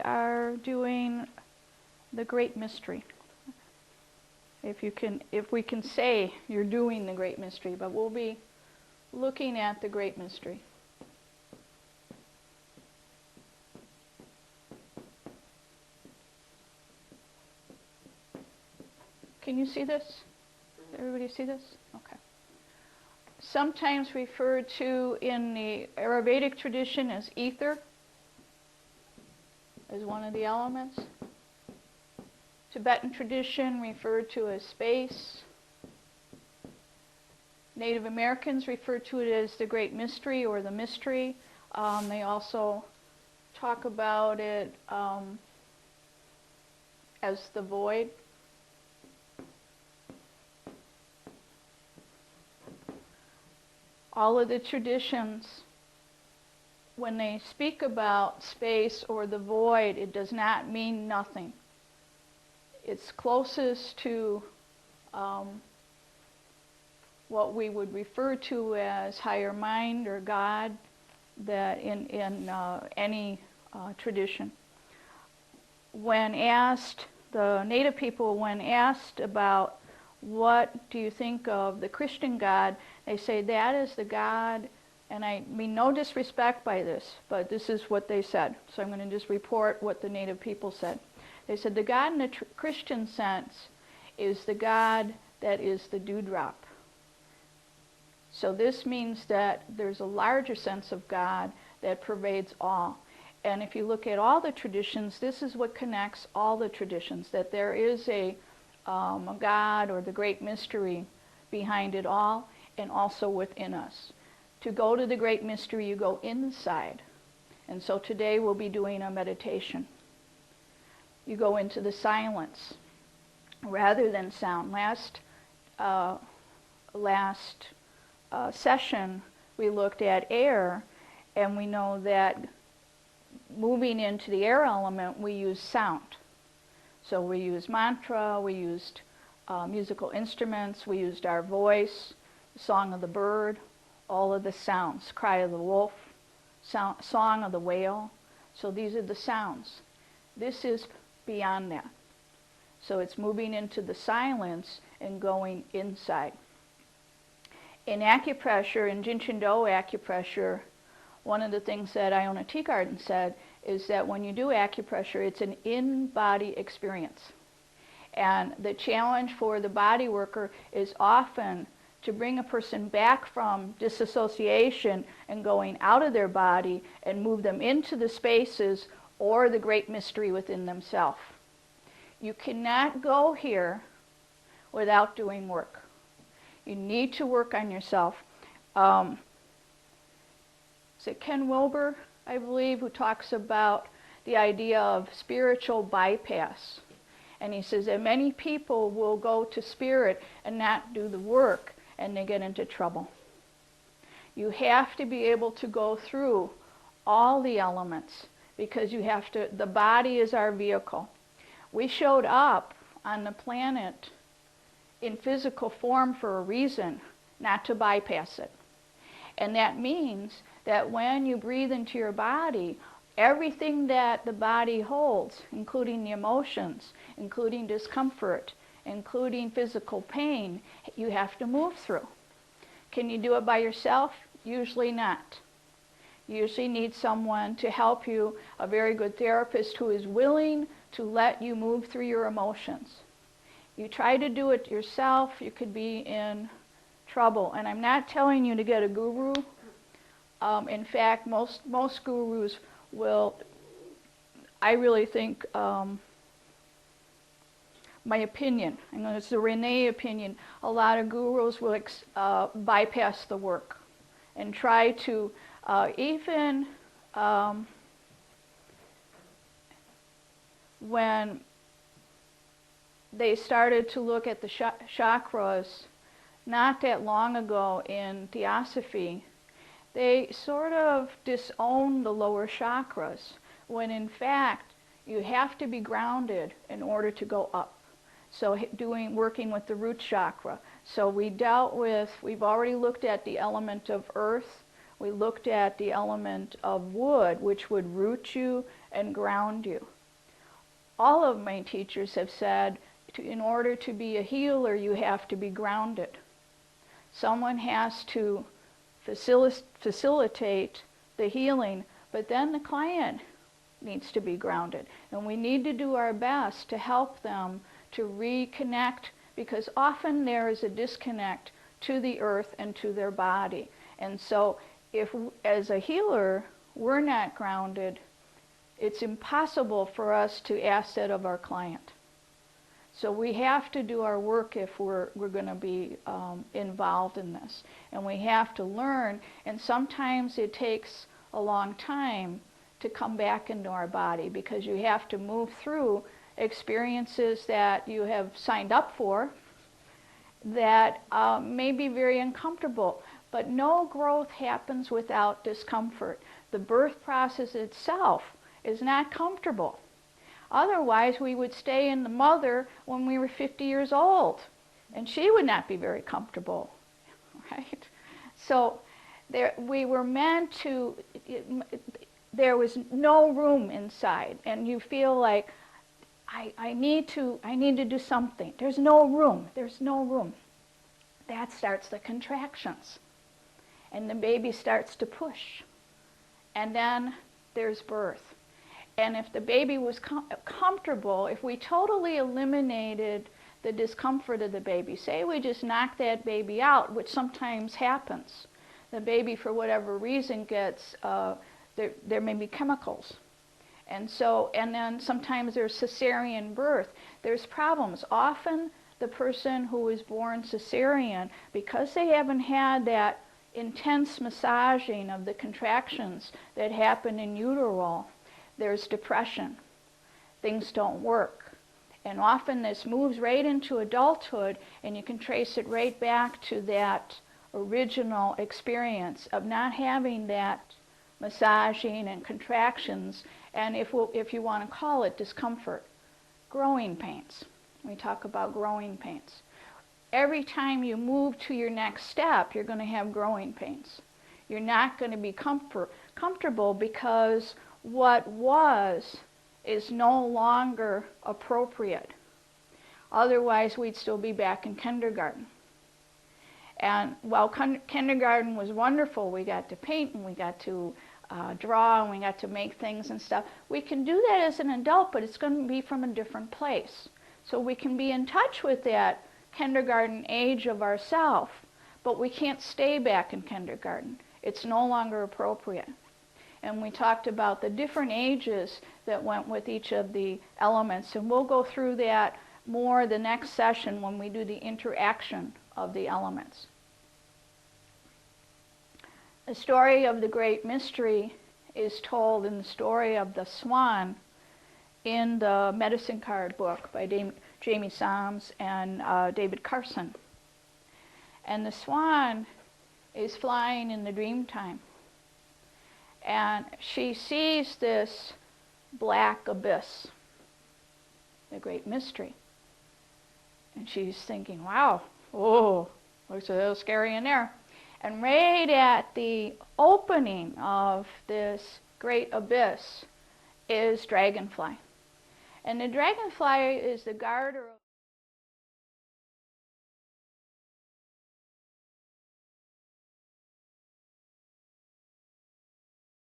are doing the Great Mystery. If we can say you're doing the Great Mystery, but we'll be looking at the Great Mystery. Can you see this? Everybody see this? Okay. Sometimes referred to in the Ayurvedic tradition as ether, as one of the elements. Tibetan tradition referred to as space. Native Americans refer to it as the Great Mystery or the Mystery. They also talk about it as the void. All of the traditions, when they speak about space or the void, it does not mean nothing. It's closest to what we would refer to as higher mind or God, that in any tradition. When asked, the native people, when asked about what do you think of the Christian God, they say that is the God, and I mean no disrespect by this, but this is what they said. So I'm going to just report what the native people said. They said the God in the Christian sense is the God that is the dewdrop. So this means that there's a larger sense of God that pervades all. And if you look at all the traditions, this is what connects all the traditions, that there is a God or the Great Mystery behind it all, and also within us. To go to the Great Mystery, you go inside. And so today we'll be doing a meditation. You go into the silence rather than sound. Last session we looked at air, and we know that moving into the air element we use sound. So we used mantra, we used musical instruments, we used our voice, song of the bird, all of the sounds, cry of the wolf, song of the whale. So these are the sounds. This is beyond that. So it's moving into the silence and going inside. In acupressure, in Jinchen Do acupressure, one of the things that Iona Teagarden said is that when you do acupressure, it's an in-body experience. And the challenge for the body worker is often to bring a person back from disassociation and going out of their body and move them into the spaces or the Great Mystery within themselves. You cannot go here without doing work. You need to work on yourself. Is it Ken Wilber, I believe, who talks about the idea of spiritual bypass? And he says that many people will go to spirit and not do the work, and they get into trouble. You have to be able to go through all the elements, because you have to, the body is our vehicle. We showed up on the planet in physical form for a reason, not to bypass it. And that means that when you breathe into your body, everything that the body holds, including the emotions, including discomfort, including physical pain, you have to move through. Can you do it by yourself? Usually not. You usually need someone to help you, a very good therapist who is willing to let you move through your emotions. You try to do it yourself, you could be in trouble. And I'm not telling you to get a guru. In fact, most gurus will, I really think, my opinion, I know it's the Renee opinion, a lot of gurus will bypass the work and try to even when they started to look at the chakras not that long ago in Theosophy, they sort of disowned the lower chakras, when in fact you have to be grounded in order to go up. So working with the root chakra. So we've already looked at the element of earth, we looked at the element of wood, which would root you and ground you. all of my teachers have said, in order to be a healer, you have to be grounded. Someone has to facilitate the healing, but then the client needs to be grounded. And we need to do our best to help them to reconnect, because often there is a disconnect to the earth and to their body. And so if, as a healer, we're not grounded, it's impossible for us to ask that of our client. So we have to do our work if we're going to be involved in this. And we have to learn, and sometimes it takes a long time to come back into our body, because you have to move through experiences that you have signed up for that may be very uncomfortable. But no growth happens without discomfort. The birth process itself is not comfortable. Otherwise, we would stay in the mother when we were 50 years old, and she would not be very comfortable, right? So we were meant to, there was no room inside, and you feel like, I need to do something. There's no room. That starts the contractions, and the baby starts to push, and then there's birth. And if the baby was comfortable, if we totally eliminated the discomfort of the baby, say we just knock that baby out, which sometimes happens, the baby for whatever reason gets, there may be chemicals. And then sometimes there's cesarean birth. There's problems. Often the person who is born cesarean, because they haven't had that intense massaging of the contractions that happen in utero, there's depression. Things don't work. And often this moves right into adulthood, and you can trace it right back to that original experience of not having that massaging and contractions, and if you want to call it discomfort, growing pains. We talk about growing pains. Every time you move to your next step, you're going to have growing pains. You're not going to be comfortable, because what was is no longer appropriate. Otherwise, we'd still be back in kindergarten. And while kindergarten was wonderful, we got to paint and we got to draw and we got to make things and stuff. We can do that as an adult, but it's going to be from a different place. So we can be in touch with that kindergarten age of ourself, but we can't stay back in kindergarten. It's no longer appropriate. And we talked about the different ages that went with each of the elements, and we'll go through that more the next session when we do the interaction of the elements. The story of the great mystery is told in the story of the swan in the medicine card book by Jamie Sams and David Carson. And the swan is flying in the dream time. And she sees this black abyss, the great mystery. And she's thinking, wow, oh, looks a little scary in there. And right at the opening of this great abyss is dragonfly. And the dragonfly is the guardian of